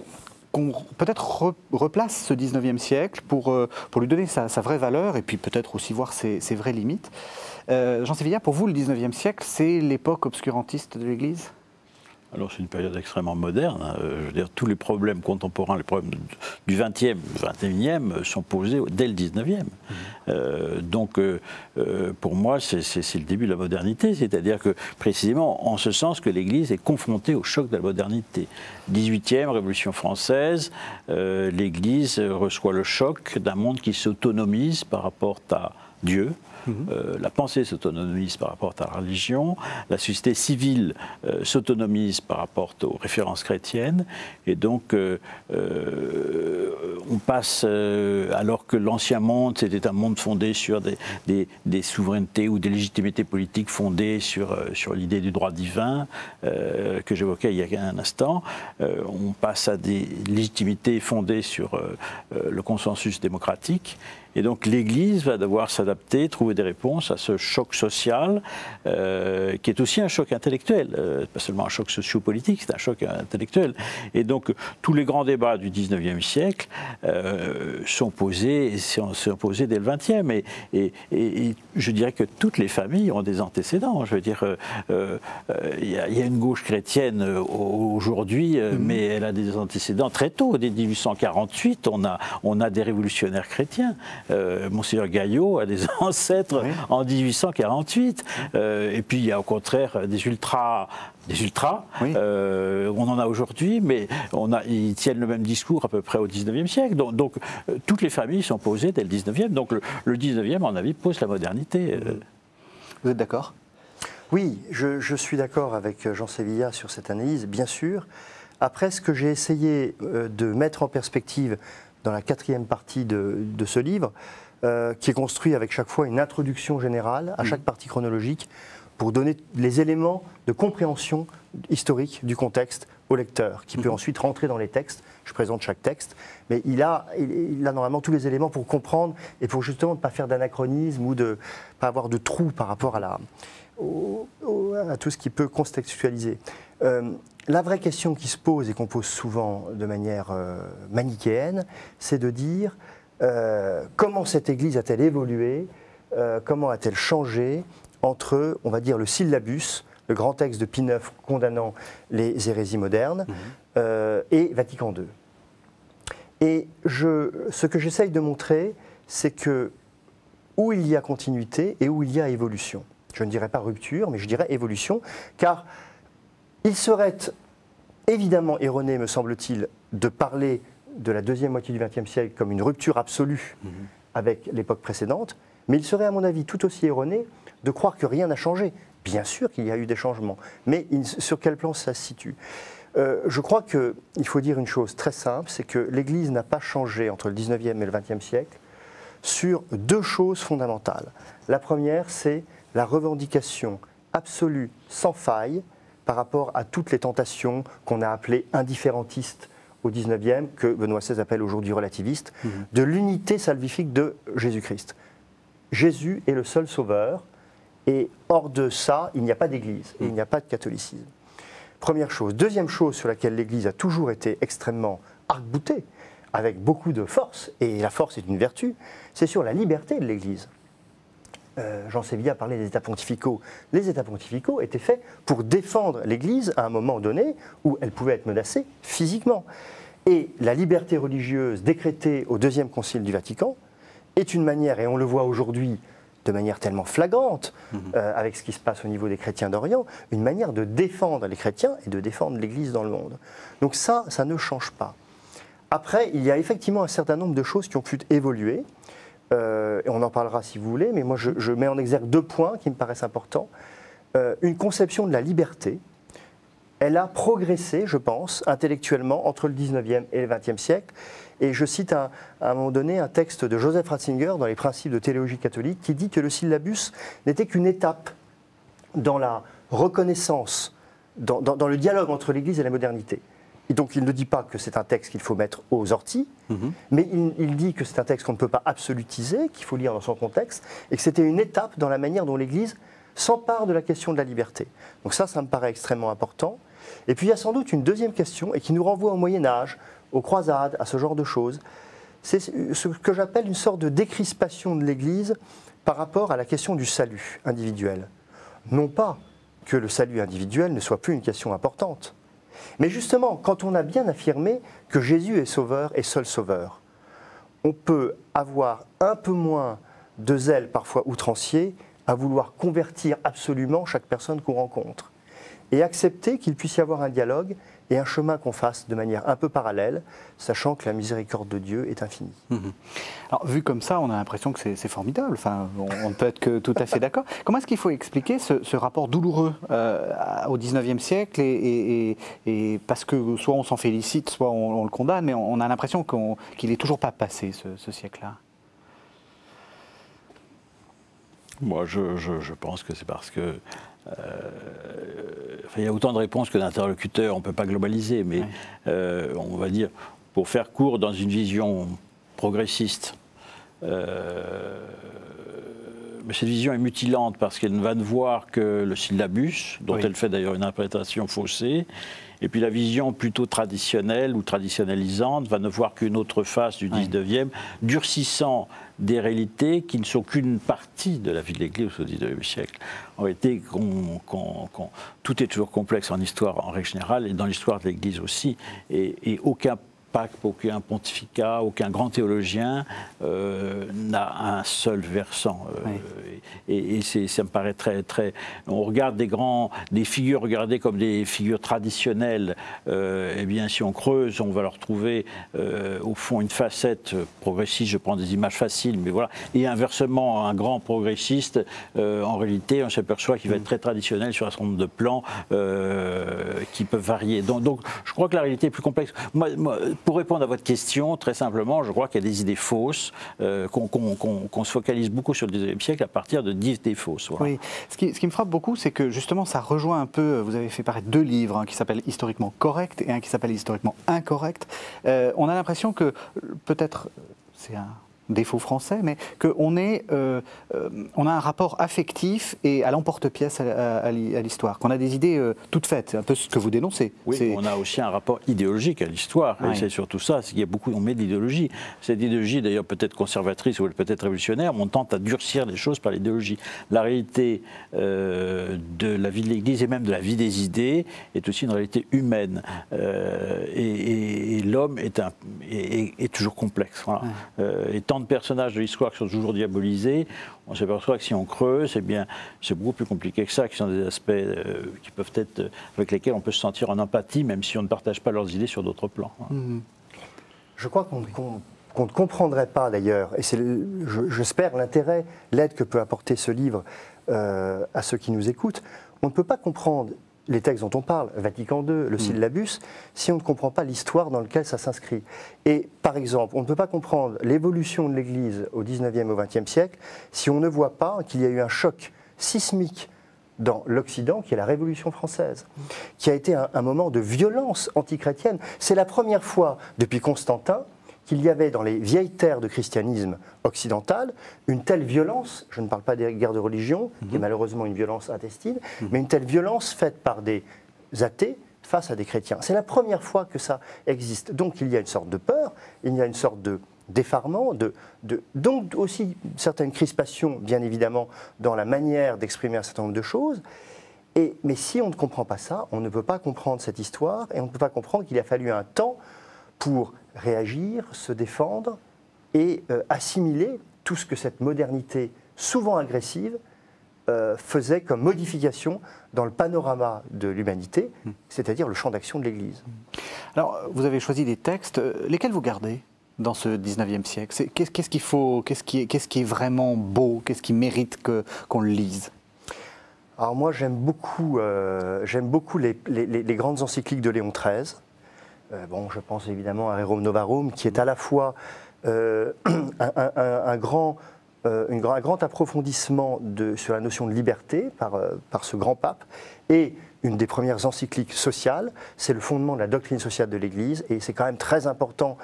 peut-être replace ce XIXe siècle pour lui donner sa vraie valeur et puis peut-être aussi voir ses vraies limites. Jean Sévillia, pour vous, le XIXe siècle, c'est l'époque obscurantiste de l'Église ? Alors c'est une période extrêmement moderne. Je veux dire, tous les problèmes contemporains, les problèmes du XXe, du XXIe sont posés dès le XIXe. Donc pour moi, c'est le début de la modernité. C'est-à-dire que précisément en ce sens que l'Église est confrontée au choc de la modernité. 18e, Révolution française, l'Église reçoit le choc d'un monde qui s'autonomise par rapport à Dieu. La pensée s'autonomise par rapport à la religion, la société civile s'autonomise par rapport aux références chrétiennes, et donc on passe, alors que l'ancien monde, c'était un monde fondé sur des souverainetés ou des légitimités politiques fondées sur l'idée du droit divin, que j'évoquais il y a un instant, on passe à des légitimités fondées sur le consensus démocratique. Et donc l'Église va devoir s'adapter, trouver des réponses à ce choc social, qui est aussi un choc intellectuel, pas seulement un choc socio-politique, c'est un choc intellectuel. Et donc tous les grands débats du XIXe siècle sont posés dès le XXe. Et je dirais que toutes les familles ont des antécédents. Je veux dire, il y a une gauche chrétienne aujourd'hui, mais elle a des antécédents très tôt. Dès 1848, on a des révolutionnaires chrétiens. Monseigneur Gaillot a des ancêtres en 1848. Et puis il y a au contraire des ultras. On en a aujourd'hui, mais ils tiennent le même discours à peu près au XIXe siècle. Donc toutes les familles sont posées dès le XIXe. Donc le XIXe, à mon avis, pose la modernité. Vous êtes d'accord ? Oui, je suis d'accord avec Jean Sévillia sur cette analyse, bien sûr. Après, ce que j'ai essayé de mettre en perspective dans la quatrième partie de ce livre, qui est construit avec chaque fois une introduction générale à chaque partie chronologique pour donner les éléments de compréhension historique du contexte au lecteur, qui peut ensuite rentrer dans les textes. Je présente chaque texte, mais il a normalement tous les éléments pour comprendre et pour justement ne pas faire d'anachronisme ou de ne pas avoir de trou par rapport à tout ce qui peut contextualiser. la vraie question qui se pose et qu'on pose souvent de manière manichéenne, c'est de dire comment cette Église a-t-elle évolué, comment a-t-elle changé entre, on va dire, le syllabus, le grand texte de Pie IX condamnant les hérésies modernes, et Vatican II. Et ce que j'essaye de montrer, c'est que où il y a continuité et où il y a évolution. Je ne dirais pas rupture, mais je dirais évolution, car il serait évidemment erroné, me semble-t-il, de parler de la deuxième moitié du XXe siècle comme une rupture absolue avec l'époque précédente, mais il serait à mon avis tout aussi erroné de croire que rien n'a changé. Bien sûr qu'il y a eu des changements, mais sur quel plan ça se situe? Je crois qu'il faut dire une chose très simple, c'est que l'Église n'a pas changé entre le XIXe et le XXe siècle sur deux choses fondamentales. La première, c'est la revendication absolue, sans faille, par rapport à toutes les tentations qu'on a appelées indifférentistes au XIXe, que Benoît XVI appelle aujourd'hui relativistes, de l'unité salvifique de Jésus-Christ. Jésus est le seul sauveur, et hors de ça, il n'y a pas d'Église, et il n'y a pas de catholicisme. Première chose. Deuxième chose sur laquelle l'Église a toujours été extrêmement arc-boutée, avec beaucoup de force, et la force est une vertu, c'est sur la liberté de l'Église. Jean Sévilla parlait des États pontificaux. Les États pontificaux étaient faits pour défendre l'Église à un moment donné où elle pouvait être menacée physiquement. Et la liberté religieuse décrétée au Deuxième Concile du Vatican est une manière, et on le voit aujourd'hui de manière tellement flagrante, avec ce qui se passe au niveau des chrétiens d'Orient, une manière de défendre les chrétiens et de défendre l'Église dans le monde. Donc ça ne change pas. Après, il y a effectivement un certain nombre de choses qui ont pu évoluer, et on en parlera si vous voulez, mais moi je mets en exergue deux points qui me paraissent importants. Une conception de la liberté, elle a progressé, je pense, intellectuellement entre le 19e et le 20e siècle. Et je cite à un moment donné un texte de Joseph Ratzinger dans les Principes de théologie catholique qui dit que le syllabus n'était qu'une étape dans la reconnaissance, dans le dialogue entre l'Église et la modernité. Et donc il ne dit pas que c'est un texte qu'il faut mettre aux orties, mais il dit que c'est un texte qu'on ne peut pas absolutiser, qu'il faut lire dans son contexte, et que c'était une étape dans la manière dont l'Église s'empare de la question de la liberté. Donc ça me paraît extrêmement important. Et puis il y a sans doute une deuxième question, et qui nous renvoie au Moyen-Âge, aux croisades, à ce genre de choses. C'est ce que j'appelle une sorte de décrispation de l'Église par rapport à la question du salut individuel. Non pas que le salut individuel ne soit plus une question importante, mais justement, quand on a bien affirmé que Jésus est sauveur et seul sauveur, on peut avoir un peu moins de zèle, parfois outrancier, à vouloir convertir absolument chaque personne qu'on rencontre, et accepter qu'il puisse y avoir un dialogue et un chemin qu'on fasse de manière un peu parallèle, sachant que la miséricorde de Dieu est infinie. Alors, vu comme ça, on a l'impression que c'est formidable. Enfin, on ne peut être que tout à fait d'accord. Comment est-ce qu'il faut expliquer ce rapport douloureux au XIXe siècle et parce que soit on s'en félicite, soit on le condamne, mais on a l'impression qu'il n'est toujours pas passé, ce siècle-là? Moi, je pense que c'est parce que il y a autant de réponses que d'interlocuteurs, on ne peut pas globaliser, mais on va dire, pour faire court dans une vision progressiste, mais cette vision est mutilante parce qu'elle ne va ne voir que le syllabus, dont elle fait d'ailleurs une interprétation faussée, et puis la vision plutôt traditionnelle ou traditionnalisante va ne voir qu'une autre face du 19e, durcissant des réalités qui ne sont qu'une partie de la vie de l'Église au XIXe siècle. En réalité, tout est toujours complexe en histoire en règle générale et dans l'histoire de l'Église aussi, et aucun pape, aucun pontificat, aucun grand théologien n'a un seul versant. Et ça me paraît très... On regarde des figures regardées comme des figures traditionnelles. Eh bien, si on creuse, on va leur trouver au fond une facette progressiste. Je prends des images faciles, mais voilà. Et inversement, un grand progressiste, en réalité, on s'aperçoit qu'il va être très traditionnel sur un certain nombre de plans qui peuvent varier. Donc, je crois que la réalité est plus complexe. Moi, pour répondre à votre question, très simplement, je crois qu'il y a des idées fausses, qu'on se focalise beaucoup sur le XIXe siècle à partir d'idées fausses. Voilà. Oui, ce qui me frappe beaucoup, c'est que justement, ça rejoint un peu, vous avez fait paraître deux livres, un qui s'appelle Historiquement correct et un qui s'appelle Historiquement incorrect. On a l'impression que, peut-être, c'est un défaut français, mais qu'on on a un rapport affectif et à l'emporte-pièce à l'histoire, qu'on a des idées toutes faites, un peu ce que vous dénoncez. Oui, on a aussi un rapport idéologique à l'histoire, et c'est surtout ça, c'est qu'il y a beaucoup, on met de l'idéologie. Cette idéologie, d'ailleurs, peut-être conservatrice ou peut-être révolutionnaire, on tente à durcir les choses par l'idéologie. La réalité de la vie de l'Église et même de la vie des idées est aussi une réalité humaine. Et l'homme est toujours complexe. Voilà. Et tant de personnages de l'histoire qui sont toujours diabolisés, on s'aperçoit que si on creuse, eh bien, c'est beaucoup plus compliqué que ça, qui sont des aspects qui peuvent être, avec lesquels on peut se sentir en empathie, même si on ne partage pas leurs idées sur d'autres plans. Je crois qu'on ne comprendrait pas d'ailleurs, et c'est, j'espère, l'intérêt, l'aide que peut apporter ce livre à ceux qui nous écoutent. On ne peut pas comprendre les textes dont on parle, Vatican II, le syllabus, si on ne comprend pas l'histoire dans laquelle ça s'inscrit. Et par exemple, on ne peut pas comprendre l'évolution de l'Église au XIXe et au XXe siècle si on ne voit pas qu'il y a eu un choc sismique dans l'Occident, qui est la Révolution française, qui a été un moment de violence antichrétienne. C'est la première fois depuis Constantin qu'il y avait dans les vieilles terres de christianisme occidental une telle violence, je ne parle pas des guerres de religion, qui est malheureusement une violence intestine, mais une telle violence faite par des athées face à des chrétiens. C'est la première fois que ça existe. Donc il y a une sorte de peur, il y a une sorte de d'effarement, donc aussi certaines crispations, bien évidemment, dans la manière d'exprimer un certain nombre de choses. Mais si on ne comprend pas ça, on ne peut pas comprendre cette histoire, et on ne peut pas comprendre qu'il a fallu un temps pour réagir, se défendre et assimiler tout ce que cette modernité, souvent agressive, faisait comme modification dans le panorama de l'humanité, c'est-à-dire le champ d'action de l'Église. Alors, vous avez choisi des textes, lesquels vous gardez dans ce 19e siècle? Qu'est-ce qu'il faut, qu'est-ce qui est vraiment beau, qu'est-ce qui mérite qu'on le lise? Alors moi, j'aime beaucoup les grandes encycliques de Léon XIII. Bon, je pense évidemment à Rerum Novarum, qui est à la fois un grand approfondissement sur la notion de liberté par ce grand pape, et une des premières encycliques sociales. C'est le fondement de la doctrine sociale de l'Église, et c'est quand même très important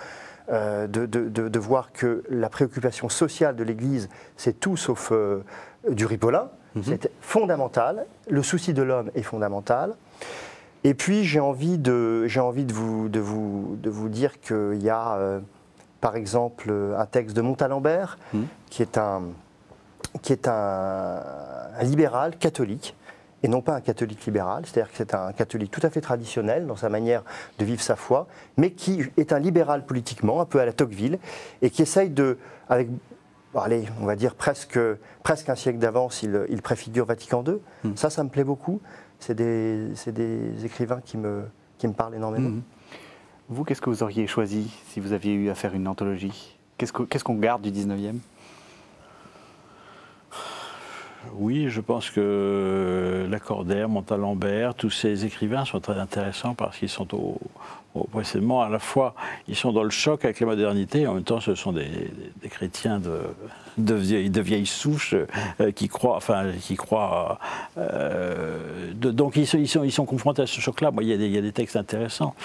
de voir que la préoccupation sociale de l'Église, c'est tout sauf du ripolin. C'est fondamental. Le souci de l'homme est fondamental. Et puis j'ai envie de vous dire qu'il y a par exemple un texte de Montalembert qui est un libéral catholique, et non pas un catholique libéral, c'est-à-dire que c'est un catholique tout à fait traditionnel dans sa manière de vivre sa foi, mais qui est un libéral politiquement, un peu à la Tocqueville, et qui essaye avec, allez, on va dire presque un siècle d'avance, il préfigure Vatican II. Ça me plaît beaucoup. C'est des écrivains qui me parlent énormément. Vous, qu'est-ce que vous auriez choisi si vous aviez eu à faire une anthologie? Qu'est-ce qu'on garde du 19e? Oui, je pense que Lacordaire, Montalembert, tous ces écrivains sont très intéressants parce qu'ils sont précisément à la fois, ils sont dans le choc avec la modernité, et en même temps ce sont des chrétiens de vieille souche qui croient, donc ils sont confrontés à ce choc-là. Moi, il y a des textes intéressants.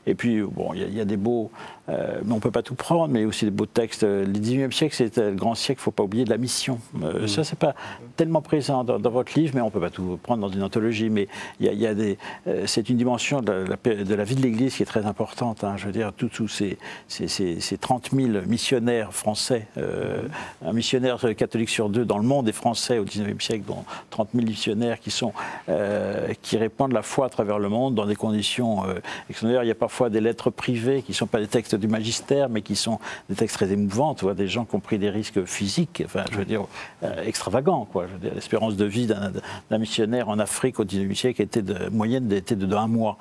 Et puis, bon, il y a des beaux, mais on ne peut pas tout prendre, mais aussi des beaux textes. Le 19e siècle, c'est le grand siècle, il ne faut pas oublier de la mission. Ça, c'est pas tellement présent dans votre livre, mais on ne peut pas tout prendre dans une anthologie. Mais c'est une dimension de la vie de l'Église qui est très importante. Hein. Je veux dire, tous ces 30 000 missionnaires français, un missionnaire catholique sur 2 dans le monde est français au 19e siècle, dont 30 000 missionnaires qui répandent la foi à travers le monde dans des conditions extraordinaires. Il y a parfois des lettres privées qui ne sont pas des textes du magistère, mais qui sont des textes très émouvants. Tu vois, des gens qui ont pris des risques physiques, enfin, je veux dire, extravagants, quoi. Je veux dire, l'espérance de vie d'un missionnaire en Afrique au 19e siècle était moyenne était de 1 mois.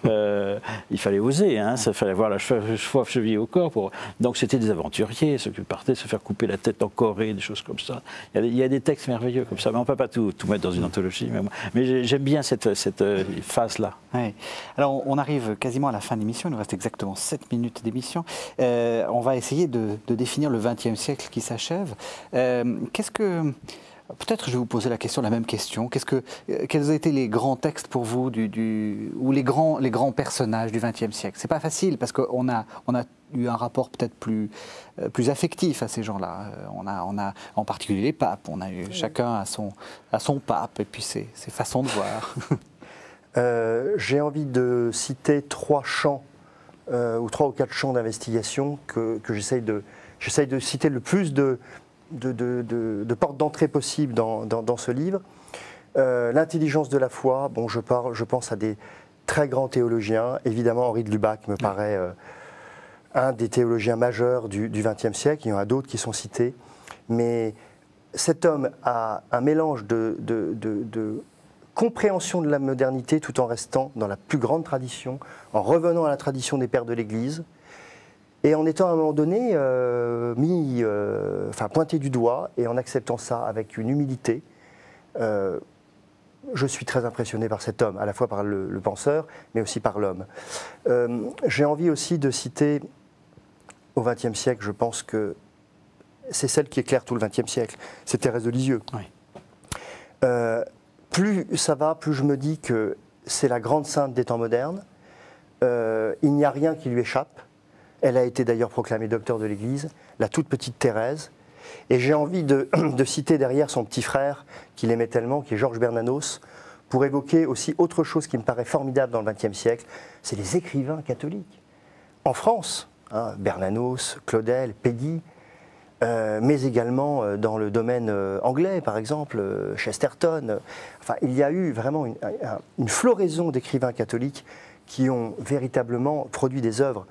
Il fallait oser, hein, ça fallait avoir la foi chevillée au corps. Donc c'était des aventuriers, ceux qui partaient se faire couper la tête en Corée, des choses comme ça. Il y a des textes merveilleux comme ça, mais on ne peut pas tout mettre dans une anthologie. Mais j'aime bien cette phase-là. Ouais. Alors on arrive quasiment à la fin de l'émission, il nous reste exactement 7 minutes d'émission. On va essayer de définir le XXe siècle qui s'achève. Peut-être je vais vous poser la même question. Quels ont été les grands textes pour vous ou les grands personnages du XXe siècle? C'est pas facile parce qu'on a eu un rapport peut-être plus affectif à ces gens-là. On a en particulier les papes. On a eu chacun à son pape et puis ses façons de voir. J'ai envie de citer 3 champs ou 3 ou 4 champs d'investigation que j'essaye de citer le plus de portes d'entrée possibles dans ce livre. L'intelligence de la foi, bon, je pense à des très grands théologiens. Évidemment, Henri de Lubac me paraît un des théologiens majeurs du XXe siècle. Il y en a d'autres qui sont cités. Mais cet homme a un mélange de compréhension de la modernité tout en restant dans la plus grande tradition, en revenant à la tradition des pères de l'Église, et en étant à un moment donné pointé du doigt, et en acceptant ça avec une humilité. Je suis très impressionné par cet homme, à la fois par le penseur, mais aussi par l'homme. J'ai envie aussi de citer, au XXe siècle, je pense que c'est celle qui éclaire tout le XXe siècle, c'est Thérèse de Lisieux. Oui. Plus ça va, plus je me dis que c'est la grande sainte des temps modernes. Il n'y a rien qui lui échappe. Elle a été d'ailleurs proclamée docteur de l'Église, la toute petite Thérèse. Et j'ai envie de citer derrière son petit frère, qu'il aimait tellement, qui est Georges Bernanos, pour évoquer aussi autre chose qui me paraît formidable dans le XXe siècle, c'est les écrivains catholiques. En France, Bernanos, Claudel, Peggy, mais également dans le domaine anglais, par exemple, Chesterton. Enfin, il y a eu vraiment une floraison d'écrivains catholiques qui ont véritablement produit des œuvres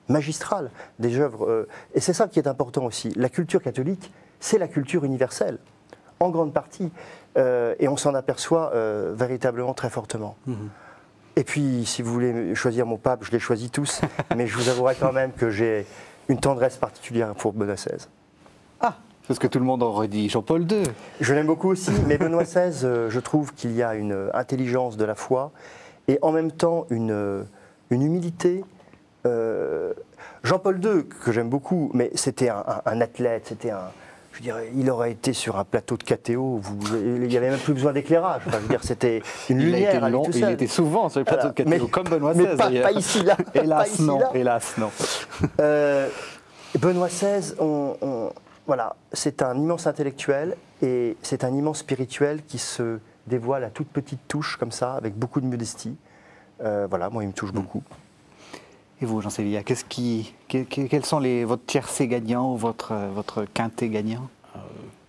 magistrales, des œuvres. Et c'est ça qui est important aussi. La culture catholique, c'est la culture universelle, en grande partie, et on s'en aperçoit véritablement très fortement. Mmh. Et puis, si vous voulez choisir mon pape, je les choisis tous, mais je vous avouerai quand même que j'ai une tendresse particulière pour Benoît XVI. Ah, c'est ce que tout le monde aurait dit, Jean-Paul II. Je l'aime beaucoup aussi, mais Benoît XVI, je trouve qu'il y a une intelligence de la foi et en même temps une humilité. Jean-Paul II, que j'aime beaucoup, mais c'était un athlète, je dirais, il aurait été sur un plateau de KTO, il n'y avait même plus besoin d'éclairage. Enfin, je veux dire, c'était une lumière. Il était souvent sur les plateaux de KTO, comme Benoît XVI. Mais pas ici, là. Hélas, non. Hélas, non. Benoît XVI, voilà, c'est un immense intellectuel et c'est un immense spirituel qui se dévoile à toute petite touche, comme ça, avec beaucoup de modestie. Voilà, moi, il me touche beaucoup. Et vous, Jean Sévillia, quels sont votre tiercé gagnant ou votre quintet gagnant?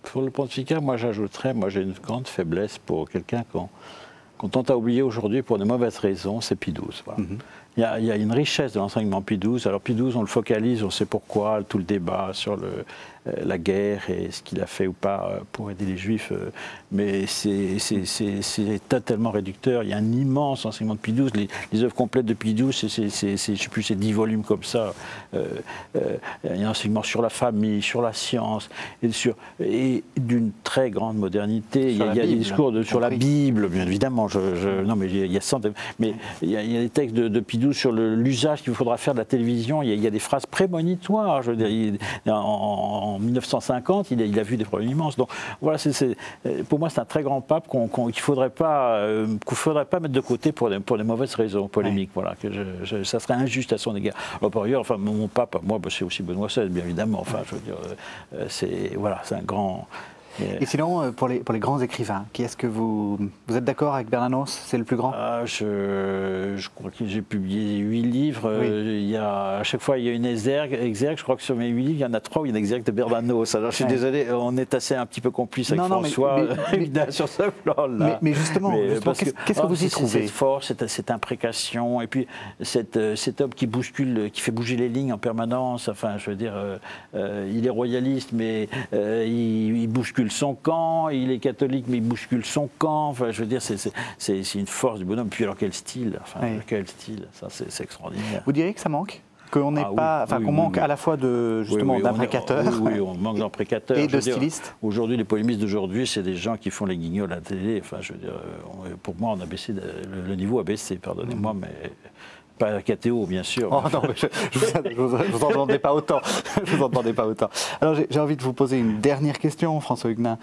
Pour le pontificat, moi j'ajouterais, j'ai une grande faiblesse pour quelqu'un qu'on tente à oublier aujourd'hui pour de mauvaises raisons, c'est Pie XII. Voilà. Mm-hmm. Il y a une richesse de l'enseignement Pie XII. Alors Pie XII, on le focalise, on sait pourquoi, tout le débat sur la guerre et ce qu'il a fait ou pas pour aider les Juifs, mais c'est totalement réducteur. Il y a un immense enseignement de Pie XII. Les œuvres complètes de Pie XII, je sais plus, c'est 10 volumes comme ça. Il y a un enseignement sur la famille, sur la science, et d'une très grande modernité. Il y a des discours sur la Bible, bien évidemment. Non, mais il y a mais il y a des textes de Pie XII sur l'usage qu'il faudra faire de la télévision. Il y a des phrases prémonitoires. Je veux dire, en 1950, il a vu des problèmes immenses. Donc voilà, pour moi, c'est un très grand pape qu'il ne faudrait pas mettre de côté pour des mauvaises raisons polémiques. Ouais. Voilà, ça serait injuste à son égard. Alors, par ailleurs, enfin, mon pape, moi, c'est aussi Benoît XVI, bien évidemment. Enfin, je veux dire, c'est un grand. Et sinon, pour les grands écrivains, qui est-ce que vous êtes d'accord avec Bernanos? C'est le plus grand? Je crois que j'ai publié 8 livres. Oui. À chaque fois, il y a une exergue. Je crois que sur mes 8 livres, il y en a 3 où il y a une exergue de Bernanos. Alors, je suis désolé, on est assez un petit peu complice avec François sur ce plan-là. Mais justement, qu'est-ce que vous y trouvez? Cette force, cette imprécation, et puis cet homme qui bouscule, qui fait bouger les lignes en permanence. Enfin, je veux dire, il est royaliste, mais il bouscule son camp, il est catholique mais il bouscule son camp, enfin je veux dire c'est une force du bonhomme, puis alors quel style, quel style, ça c'est extraordinaire. Vous diriez que ça manque? Qu'on manque à la fois d'imprécateurs. Oui, on manque d'imprécateurs. Et de stylistes. Aujourd'hui, les polémistes d'aujourd'hui, c'est des gens qui font les guignols à la télé. Enfin, je veux dire, pour moi, le niveau a baissé, pardonnez-moi, mais Pas KTO, bien sûr. Oh non, mais je vous en demandais pas autant. Je vous en demandais pas autant. Alors j'ai envie de vous poser une dernière question, François Huguenin.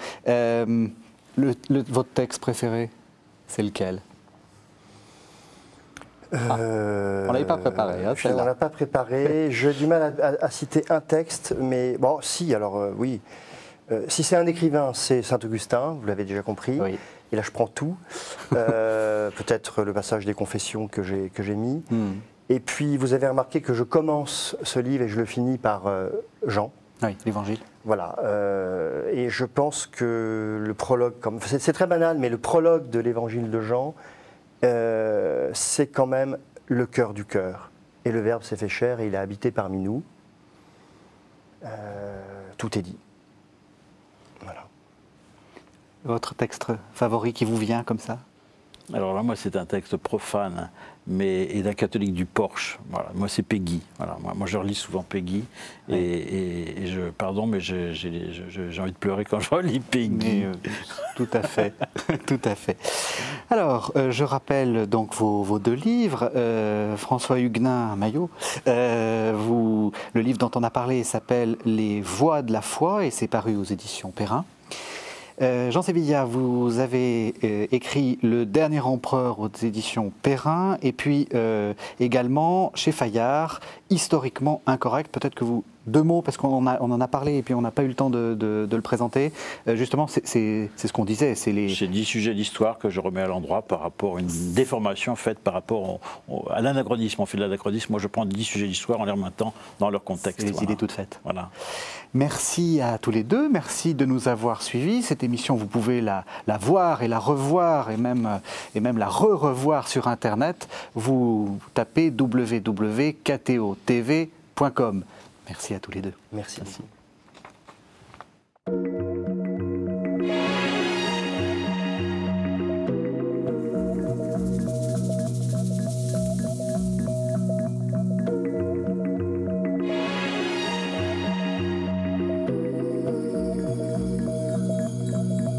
Votre texte préféré, c'est lequel? On l'avait pas préparé. Hein, on l'a pas préparé. J'ai du mal à citer un texte, mais bon, si, alors oui. Si c'est un écrivain, c'est Saint-Augustin, vous l'avez déjà compris. Oui. Et là, je prends tout. Peut-être le passage des Confessions que j'ai mis. Et puis, vous avez remarqué que je commence ce livre et je le finis par Jean. Oui, l'Évangile. Voilà. Et je pense que le prologue, c'est très banal, mais le prologue de l'Évangile de Jean, c'est quand même le cœur du cœur. Et le Verbe s'est fait chair et il a habité parmi nous. Tout est dit. Voilà. Votre texte favori qui vous vient comme ça? Alors là, moi, c'est un texte profane, et d'un catholique du Porche. Voilà. Moi, c'est Péguy. Voilà. Moi, je relis souvent Péguy. Oui. Et pardon, mais j'ai envie de pleurer quand je relis Péguy. Tout à fait. Tout à fait. Alors, je rappelle donc vos deux livres. François Huguenin, Maillot, le livre dont on a parlé s'appelle Les Voix de la foi et c'est paru aux éditions Perrin. Jean Sévillia, vous avez écrit Le Dernier Empereur aux éditions Perrin et puis également chez Fayard, Historiquement incorrect. Peut-être que vous, deux mots, parce qu'on en a parlé et puis on n'a pas eu le temps de le présenter. Justement, c'est ce qu'on disait. C'est 10 sujets d'histoire que je remets à l'endroit par rapport à une déformation faite par rapport à l'anachronisme. On fait de l'anachronisme. Moi, je prends 10 sujets d'histoire en les remettant dans leur contexte. Les idées toutes faites. Voilà. Merci à tous les deux, merci de nous avoir suivis. Cette émission, vous pouvez la voir et la revoir et même la revoir sur Internet. Vous tapez www.ktotv.com. Merci à tous les deux. Merci.